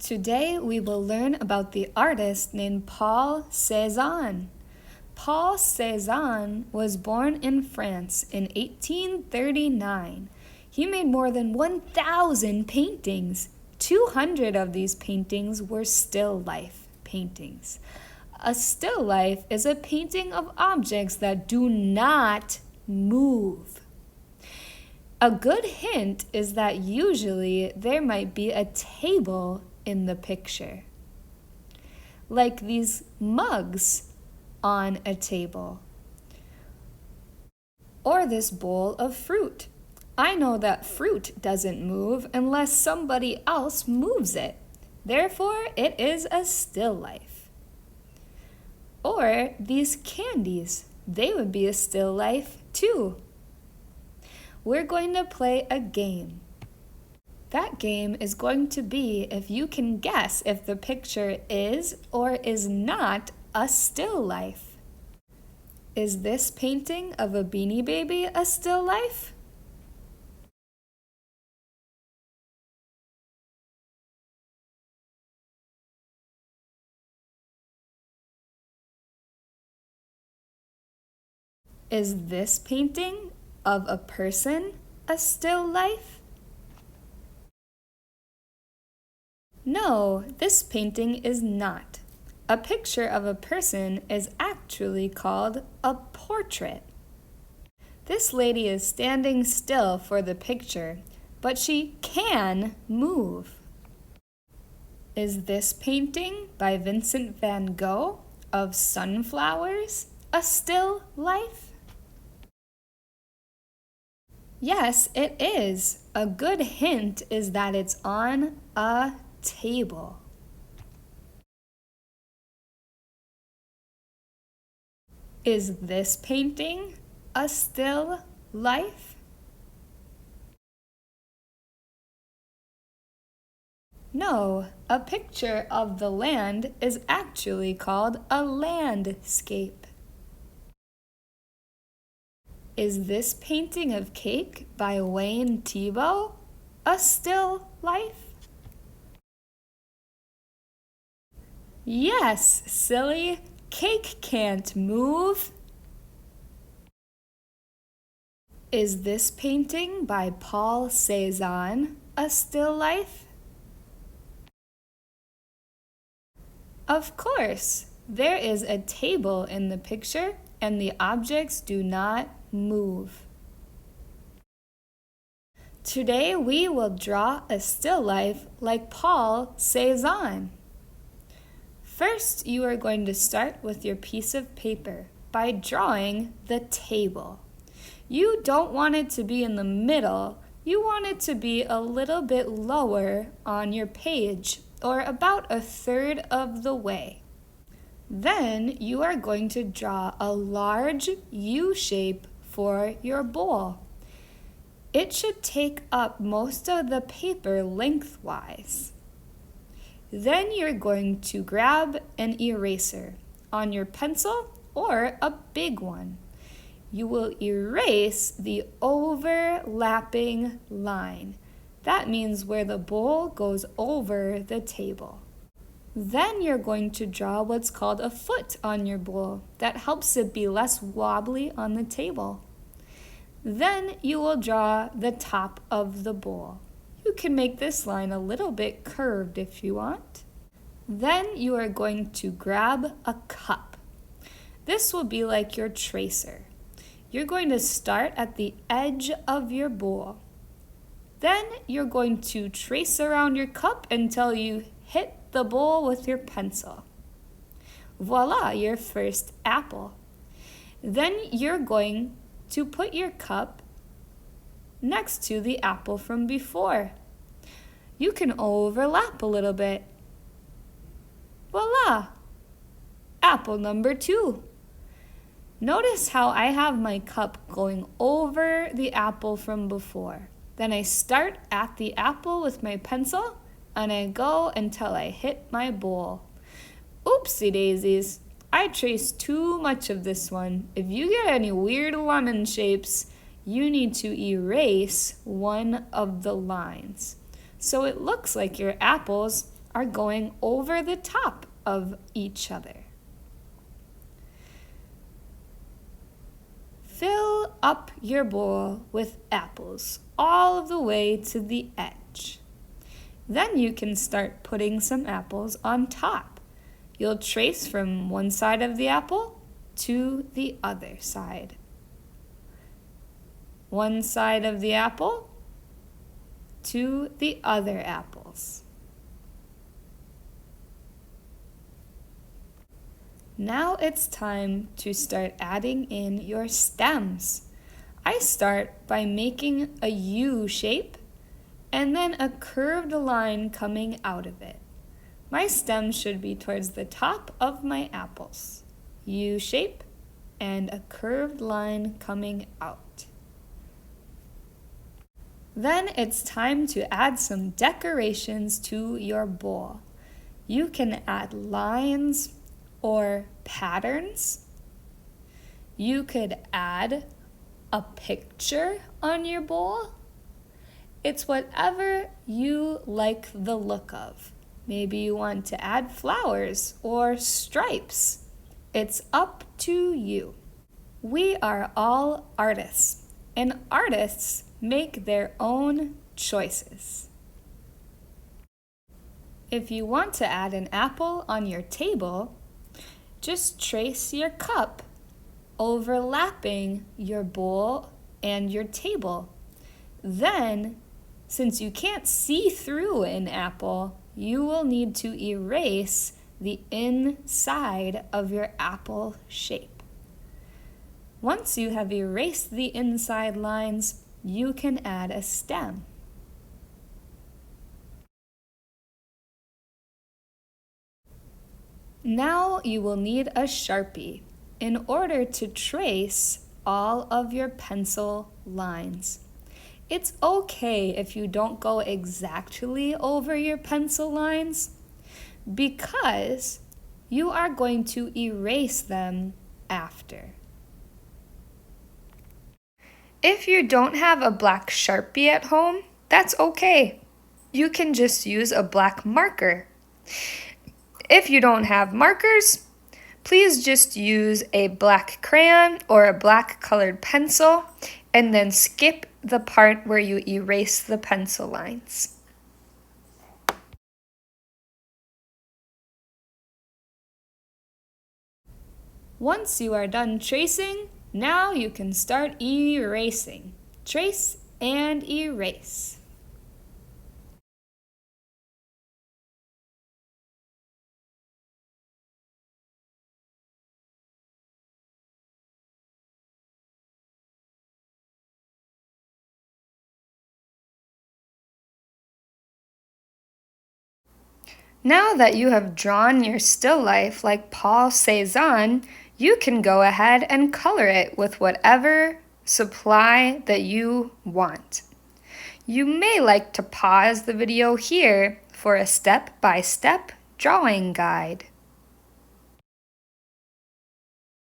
Today we will learn about the artist named Paul Cézanne. Paul Cézanne was born in France in 1839. He made more than 1,000 paintings. 200 of these paintings were still life paintings. A still life is a painting of objects that do not move. A good hint is that usually there might be a table in the picture, like these mugs on a table, or this bowl of fruit. I know that fruit doesn't move unless somebody else moves it. Therefore, it is a still life. Or these candies, they would be a still life too. We're going to play a game. That game is going to be if you can guess if the picture is or is not a still life. Is this painting of a Beanie Baby a still life? Is this painting of a person a still life? No, this painting is not. A picture of a person is actually called a portrait. This lady is standing still for the picture, but she can move. Is this painting by Vincent van Gogh of sunflowers a still life? Yes, it is. A good hint is that it's on a table. Is this painting a still life? No, a picture of the land is actually called a landscape. Is this painting of cake by Wayne Thiebaud a still life? Yes, silly, cake can't move. Is this painting by Paul Cézanne a still life? Of course, there is a table in the picture and the objects do not move. Today we will draw a still life like Paul Cézanne. First, you are going to start with your piece of paper by drawing the table. You don't want it to be in the middle. You want it to be a little bit lower on your page, or about a third of the way. Then you are going to draw a large U shape for your bowl. It should take up most of the paper lengthwise. Then you're going to grab an eraser on your pencil or a big one. You will erase the overlapping line. That means where the bowl goes over the table. Then you're going to draw what's called a foot on your bowl. That helps it be less wobbly on the table. Then you will draw the top of the bowl. You can make this line a little bit curved if you want. Then you are going to grab a cup. This will be like your tracer. You're going to start at the edge of your bowl. Then you're going to trace around your cup until you hit the bowl with your pencil. Voila, your first apple. Then you're going to put your cup next to the apple from before. You can overlap a little bit. Voila! Apple number 2. Notice how I have my cup going over the apple from before. Then I start at the apple with my pencil and I go until I hit my bowl. Oopsie daisies, I traced too much of this one. If you get any weird lemon shapes, you need to erase one of the lines. So it looks like your apples are going over the top of each other. Fill up your bowl with apples all the way to the edge. Then you can start putting some apples on top. You'll trace from one side of the apple to the other side. One side of the apple to the other apples. Now it's time to start adding in your stems. I start by making a U shape and then a curved line coming out of it. My stem should be towards the top of my apples. U shape and a curved line coming out. Then it's time to add some decorations to your bowl. You can add lines or patterns. You could add a picture on your bowl. It's whatever you like the look of. Maybe you want to add flowers or stripes. It's up to you. We are all artists, and artists make their own choices. If you want to add an apple on your table, just trace your cup overlapping your bowl and your table. Then, since you can't see through an apple, you will need to erase the inside of your apple shape. Once you have erased the inside lines, you can add a stem. Now you will need a Sharpie in order to trace all of your pencil lines. It's okay if you don't go exactly over your pencil lines because you are going to erase them after. If you don't have a black Sharpie at home, that's okay. You can just use a black marker. If you don't have markers, please just use a black crayon or a black colored pencil and then skip the part where you erase the pencil lines. Once you are done tracing, now you can start erasing. Trace and erase. Now that you have drawn your still life like Paul Cézanne, you can go ahead and color it with whatever supply that you want. You may like to pause the video here for a step-by-step drawing guide.